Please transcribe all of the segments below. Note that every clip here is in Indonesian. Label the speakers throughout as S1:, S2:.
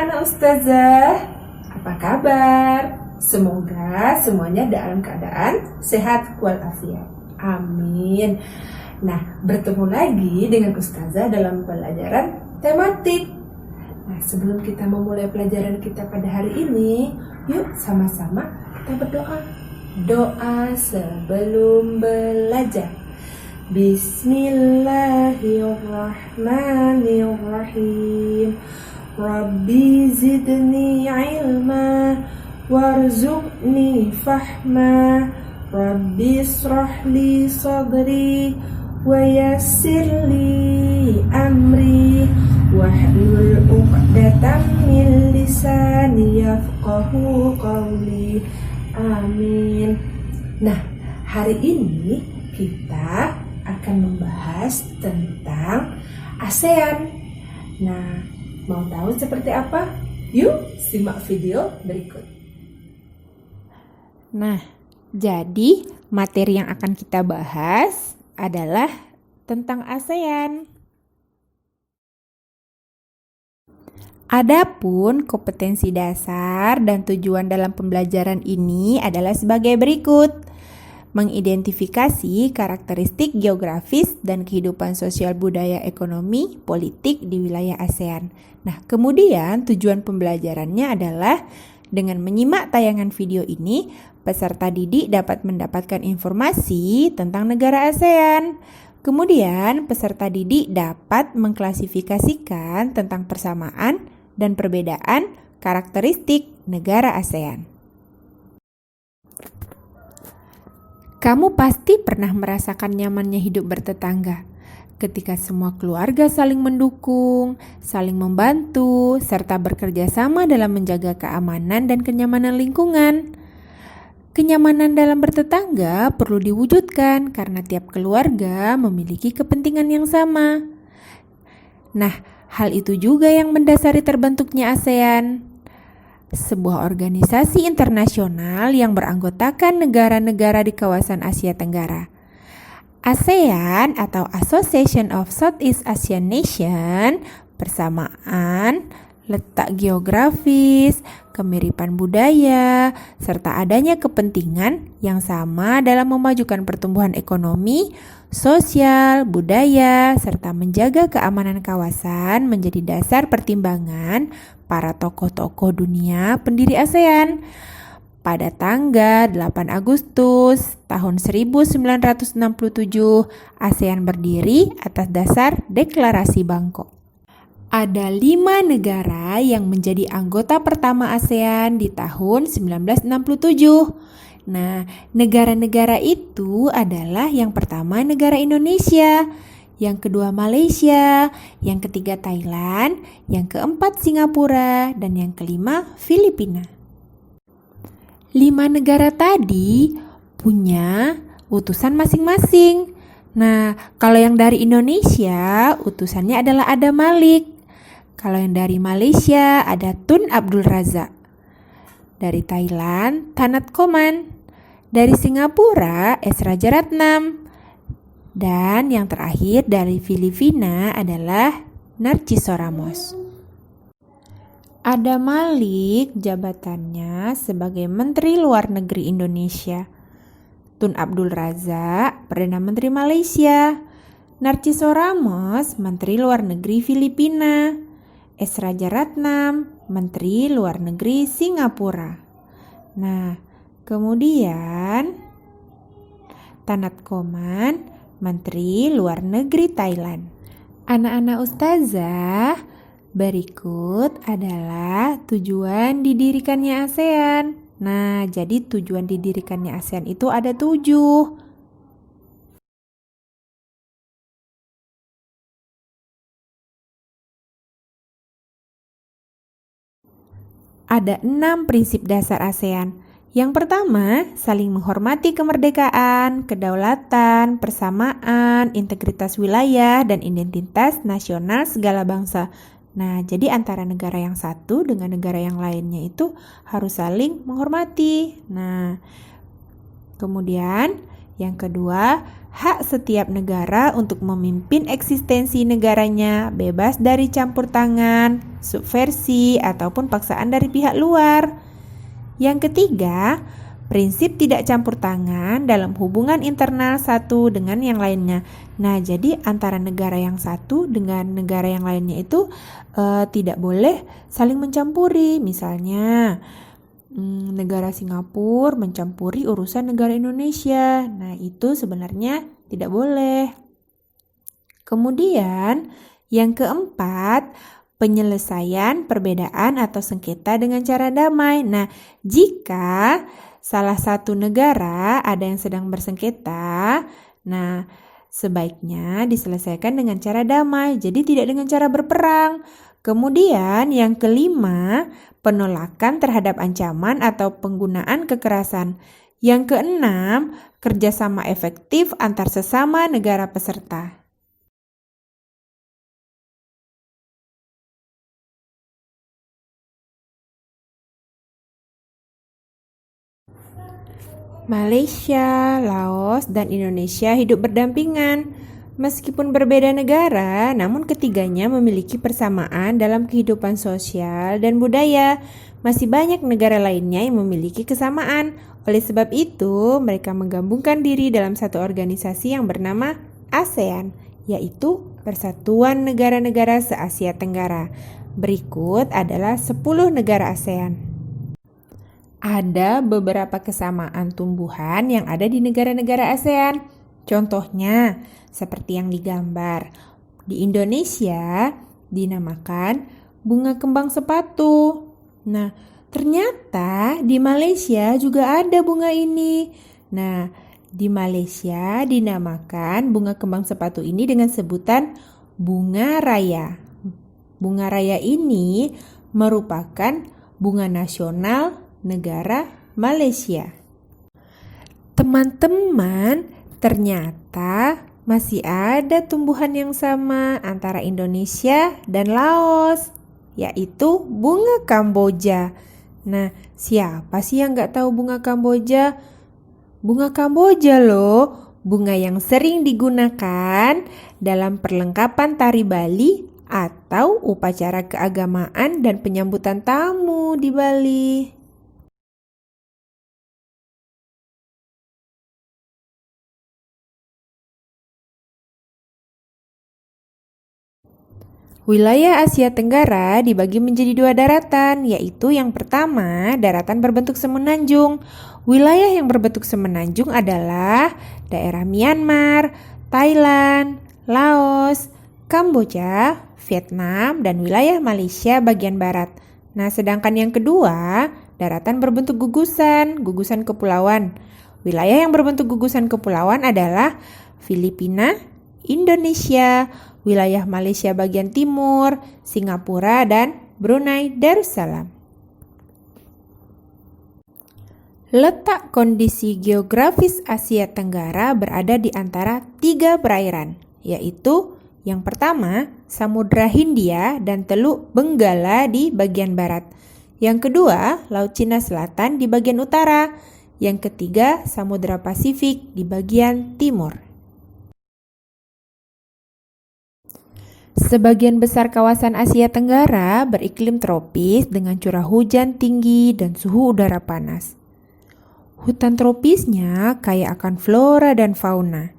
S1: anak-anak ustazah, apa kabar? Semoga semuanya dalam keadaan sehat walafiat. Amin. Nah, bertemu lagi dengan ustazah dalam pelajaran tematik. Nah, sebelum kita memulai pelajaran kita pada hari ini, yuk sama-sama kita berdoa. Doa sebelum belajar. Bismillahirrahmanirrahim. Rabbi zidni ilma warzuqni fahma. Rabbi israhli sadri wa yassirli amri wahlul 'uqdatam min lisani yafqahu qawli. Amin. Nah, hari ini kita akan membahas tentang ASEAN. Nah, mau tahu seperti apa? Yuk simak video berikut.
S2: Nah, jadi materi yang akan kita bahas adalah tentang ASEAN. Adapun kompetensi dasar dan tujuan dalam pembelajaran ini adalah sebagai berikut. Mengidentifikasi karakteristik geografis dan kehidupan sosial budaya ekonomi politik di wilayah ASEAN. Nah, kemudian tujuan pembelajarannya adalah dengan menyimak tayangan video ini, peserta didik dapat mendapatkan informasi tentang negara ASEAN. Kemudian, peserta didik dapat mengklasifikasikan tentang persamaan dan perbedaan karakteristik negara ASEAN. Kamu pasti pernah merasakan nyamannya hidup bertetangga, ketika semua keluarga saling mendukung, saling membantu, serta bekerja sama dalam menjaga keamanan dan kenyamanan lingkungan. Kenyamanan dalam bertetangga perlu diwujudkan karena tiap keluarga memiliki kepentingan yang sama. Nah, hal itu juga yang mendasari terbentuknya ASEAN. Sebuah organisasi internasional yang beranggotakan negara-negara di kawasan Asia Tenggara. ASEAN atau Association of Southeast Asian Nation, persamaan, letak geografis, kemiripan budaya, serta adanya kepentingan yang sama dalam memajukan pertumbuhan ekonomi, sosial, budaya, serta menjaga keamanan kawasan menjadi dasar pertimbangan para tokoh-tokoh dunia pendiri ASEAN. Pada tanggal 8 Agustus tahun 1967, ASEAN berdiri atas dasar Deklarasi Bangkok. Ada 5 negara yang menjadi anggota pertama ASEAN di tahun 1967. Nah, negara-negara itu adalah yang pertama negara Indonesia, yang kedua Malaysia, yang ketiga Thailand, yang keempat Singapura, dan yang kelima Filipina. 5 negara tadi punya utusan masing-masing. Nah, kalau yang dari Indonesia, utusannya adalah Adam Malik. Kalau yang dari Malaysia ada Tun Abdul Razak. Dari Thailand, Thanat Khoman. Dari Singapura, S. Rajaratnam. Dan yang terakhir dari Filipina adalah Narciso Ramos. Adam Malik jabatannya sebagai Menteri Luar Negeri Indonesia. Tun Abdul Razak, Perdana Menteri Malaysia. Narciso Ramos, Menteri Luar Negeri Filipina. S. Rajaratnam, Menteri Luar Negeri Singapura. Nah, kemudian Thanat Khoman, Menteri Luar Negeri Thailand. Anak-anak ustazah, berikut adalah tujuan didirikannya ASEAN. Nah, jadi tujuan didirikannya ASEAN itu ada 7. Ada 6 prinsip dasar ASEAN. Yang pertama, saling menghormati kemerdekaan, kedaulatan, persamaan, integritas wilayah, dan identitas nasional segala bangsa. Nah, jadi antara negara yang satu dengan negara yang lainnya itu harus saling menghormati. Nah, kemudian Yang kedua, hak setiap negara untuk memimpin eksistensi negaranya bebas dari campur tangan, subversi, ataupun paksaan dari pihak luar. Yang ketiga, prinsip tidak campur tangan dalam hubungan internal satu dengan yang lainnya. Nah, jadi antara negara yang satu dengan negara yang lainnya itu tidak boleh saling mencampuri. Misalnya, negara Singapura mencampuri urusan negara Indonesia. Nah, itu sebenarnya tidak boleh. Kemudian, yang keempat, penyelesaian perbedaan atau sengketa dengan cara damai. Nah, jika salah satu negara ada yang sedang bersengketa, nah sebaiknya diselesaikan dengan cara damai, jadi tidak dengan cara berperang. Kemudian yang kelima, penolakan terhadap ancaman atau penggunaan kekerasan. Yang keenam, kerjasama efektif antar sesama negara peserta. Malaysia, Laos, dan Indonesia hidup berdampingan. Meskipun berbeda negara, namun ketiganya memiliki persamaan dalam kehidupan sosial dan budaya. Masih banyak negara lainnya yang memiliki kesamaan. Oleh sebab itu, mereka menggabungkan diri dalam satu organisasi yang bernama ASEAN, yaitu Persatuan Negara-Negara Se-Asia Tenggara. Berikut adalah 10 negara ASEAN. Ada beberapa kesamaan tumbuhan yang ada di negara-negara ASEAN. Contohnya, seperti yang digambar. Di Indonesia dinamakan bunga kembang sepatu. Nah, ternyata di Malaysia juga ada bunga ini. Nah, di Malaysia dinamakan bunga kembang sepatu ini dengan sebutan bunga raya. Bunga raya ini merupakan bunga nasional negara Malaysia. Teman-teman, ternyata masih ada tumbuhan yang sama antara Indonesia dan Laos, yaitu bunga Kamboja. Nah, siapa sih yang nggak tahu bunga Kamboja? Bunga Kamboja loh, bunga yang sering digunakan dalam perlengkapan tari Bali atau upacara keagamaan dan penyambutan tamu di Bali. Wilayah Asia Tenggara dibagi menjadi 2 daratan, yaitu yang pertama, daratan berbentuk semenanjung. Wilayah yang berbentuk semenanjung adalah daerah Myanmar, Thailand, Laos, Kamboja, Vietnam, dan wilayah Malaysia bagian barat. Nah, sedangkan yang kedua, daratan berbentuk gugusan, gugusan kepulauan. Wilayah yang berbentuk gugusan kepulauan adalah Filipina, Indonesia, wilayah Malaysia bagian timur, Singapura, dan Brunei Darussalam. Letak kondisi geografis Asia Tenggara berada di antara 3 perairan, yaitu yang pertama, Samudra Hindia dan Teluk Benggala di bagian barat. Yang kedua, Laut Cina Selatan di bagian utara. Yang ketiga, Samudra Pasifik di bagian timur. Sebagian besar kawasan Asia Tenggara beriklim tropis dengan curah hujan tinggi dan suhu udara panas. Hutan tropisnya kaya akan flora dan fauna.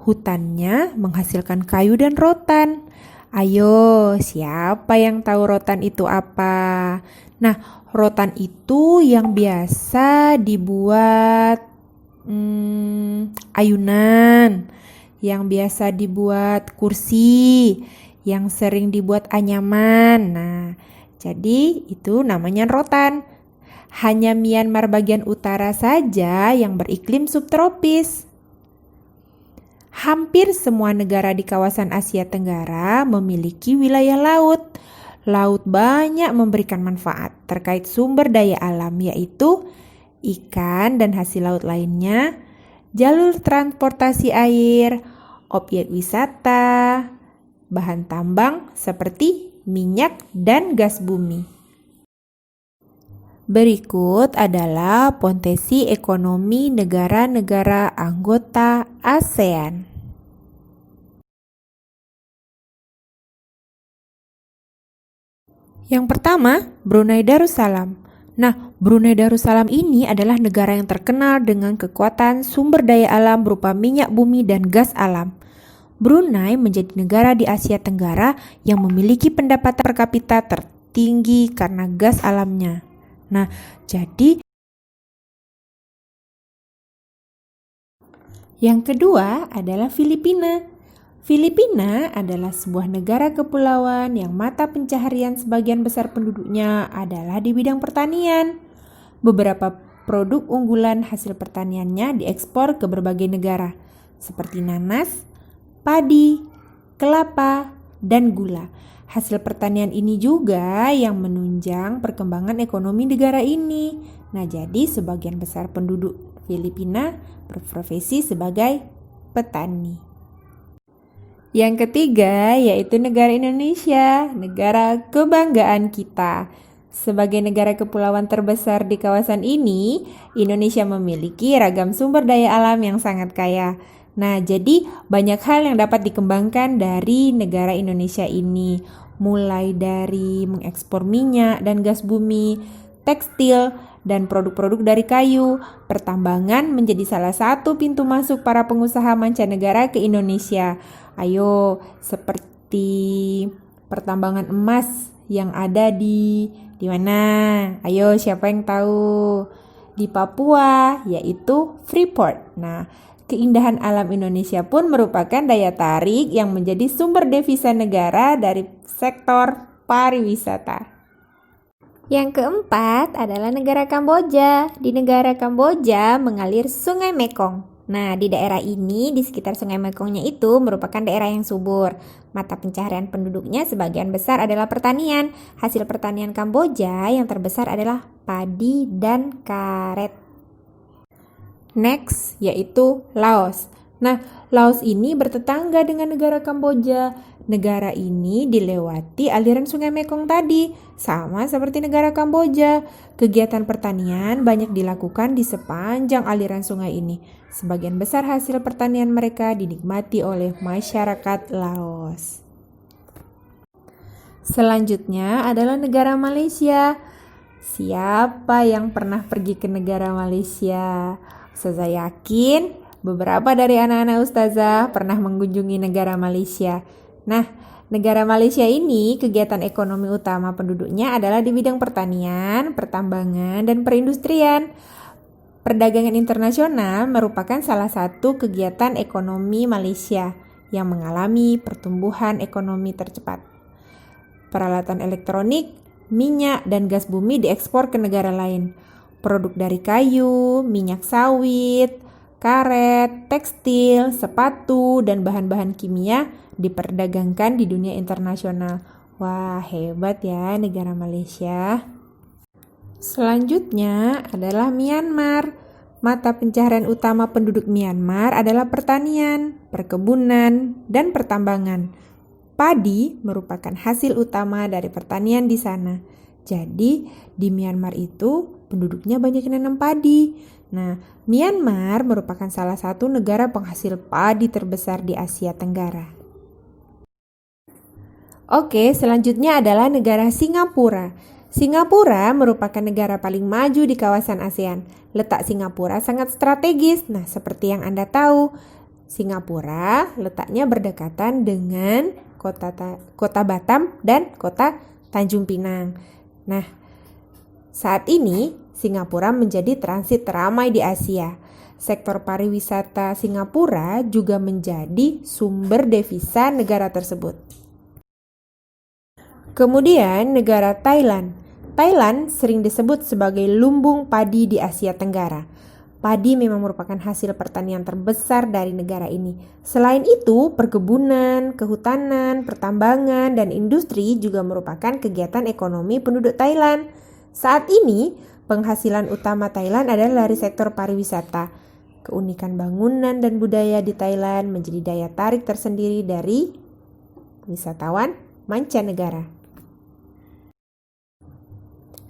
S2: Hutannya menghasilkan kayu dan rotan. Ayo, siapa yang tahu rotan itu apa? Nah, rotan itu yang biasa dibuat ayunan, yang biasa dibuat kursi, yang sering dibuat anyaman. Nah, jadi itu namanya rotan. Hanya Myanmar bagian utara saja yang beriklim subtropis. Hampir semua negara di kawasan Asia Tenggara memiliki wilayah laut. Laut banyak memberikan manfaat terkait sumber daya alam, yaitu ikan dan hasil laut lainnya, jalur transportasi air, objek wisata, bahan tambang seperti minyak dan gas bumi. Berikut adalah potensi ekonomi negara-negara anggota ASEAN. Yang pertama, Brunei Darussalam. Nah, Brunei Darussalam ini adalah negara yang terkenal dengan kekuatan sumber daya alam berupa minyak bumi dan gas alam. Brunei menjadi negara di Asia Tenggara yang memiliki pendapatan per kapita tertinggi karena gas alamnya. Nah, jadi yang kedua adalah Filipina. Filipina adalah sebuah negara kepulauan yang mata pencaharian sebagian besar penduduknya adalah di bidang pertanian. Beberapa produk unggulan hasil pertaniannya diekspor ke berbagai negara, seperti nanas, padi, kelapa, dan gula. Hasil pertanian ini juga yang menunjang perkembangan ekonomi negara ini. Nah, jadi sebagian besar penduduk Filipina berprofesi sebagai petani. Yang ketiga yaitu negara Indonesia, negara kebanggaan kita. Sebagai negara kepulauan terbesar di kawasan ini, Indonesia memiliki ragam sumber daya alam yang sangat kaya. Nah, jadi banyak hal yang dapat dikembangkan dari negara Indonesia ini, mulai dari mengekspor minyak dan gas bumi, tekstil, dan produk-produk dari kayu. Pertambangan menjadi salah satu pintu masuk para pengusaha mancanegara ke Indonesia. Ayo, seperti pertambangan emas yang ada di mana? Ayo, siapa yang tahu? Di Papua, yaitu Freeport. Nah, keindahan alam Indonesia pun merupakan daya tarik yang menjadi sumber devisa negara dari sektor pariwisata. Yang keempat adalah negara Kamboja. Di negara Kamboja mengalir Sungai Mekong. Nah, di daerah ini, di sekitar Sungai Mekongnya itu merupakan daerah yang subur. Mata pencaharian penduduknya sebagian besar adalah pertanian. Hasil pertanian Kamboja yang terbesar adalah padi dan karet. Next, yaitu Laos. Nah, Laos ini bertetangga dengan negara Kamboja. Negara ini dilewati aliran Sungai Mekong tadi, sama seperti negara Kamboja. Kegiatan pertanian banyak dilakukan di sepanjang aliran sungai ini. Sebagian besar hasil pertanian mereka dinikmati oleh masyarakat Laos. Selanjutnya adalah negara Malaysia. Siapa yang pernah pergi ke negara Malaysia? Ustazah yakin beberapa dari anak-anak Ustazah pernah mengunjungi negara Malaysia. Nah, negara Malaysia ini kegiatan ekonomi utama penduduknya adalah di bidang pertanian, pertambangan, dan perindustrian. Perdagangan internasional merupakan salah satu kegiatan ekonomi Malaysia yang mengalami pertumbuhan ekonomi tercepat. Peralatan elektronik, minyak, dan gas bumi diekspor ke negara lain. Produk dari kayu, minyak sawit, karet, tekstil, sepatu, dan bahan-bahan kimia diperdagangkan di dunia internasional. Wah, hebat ya negara Malaysia. Selanjutnya adalah Myanmar. Mata pencaharian utama penduduk Myanmar adalah pertanian, perkebunan, dan pertambangan. Padi merupakan hasil utama dari pertanian di sana. Jadi, di Myanmar itu penduduknya banyak yang nanam padi. Nah, Myanmar merupakan salah satu negara penghasil padi terbesar di Asia Tenggara. Oke, selanjutnya adalah negara Singapura. Singapura merupakan negara paling maju di kawasan ASEAN. Letak Singapura sangat strategis. Nah, seperti yang Anda tahu, Singapura letaknya berdekatan dengan kota Batam dan kota Tanjung Pinang. Nah, saat ini Singapura menjadi transit teramai di Asia. Sektor pariwisata Singapura juga menjadi sumber devisa negara tersebut. Kemudian negara Thailand. Thailand sering disebut sebagai lumbung padi di Asia Tenggara. Padi memang merupakan hasil pertanian terbesar dari negara ini. Selain itu, perkebunan, kehutanan, pertambangan, dan industri juga merupakan kegiatan ekonomi penduduk Thailand. Saat ini, penghasilan utama Thailand adalah dari sektor pariwisata. Keunikan bangunan dan budaya di Thailand menjadi daya tarik tersendiri dari wisatawan mancanegara.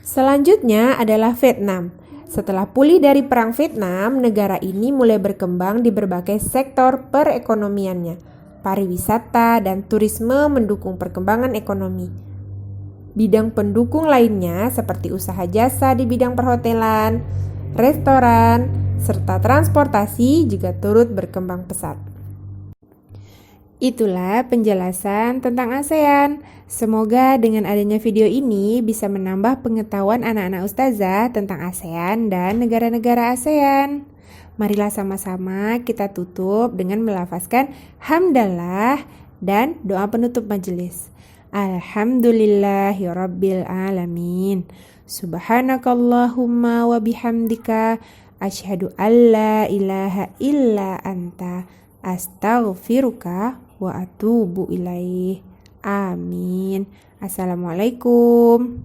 S2: Selanjutnya adalah Vietnam. Setelah pulih dari Perang Vietnam, negara ini mulai berkembang di berbagai sektor perekonomiannya. Pariwisata dan turisme mendukung perkembangan ekonomi. Bidang pendukung lainnya seperti usaha jasa di bidang perhotelan, restoran, serta transportasi juga turut berkembang pesat. Itulah penjelasan tentang ASEAN. Semoga dengan adanya video ini bisa menambah pengetahuan anak-anak ustazah tentang ASEAN dan negara-negara ASEAN. Marilah sama-sama kita tutup dengan melafazkan hamdalah dan doa penutup majelis. Alhamdulillahirabbil alamin. Subhanakallahumma wa bihamdika asyhadu alla ilaha illa anta astaghfiruka wa atubu ilaih. Amin. Assalamualaikum.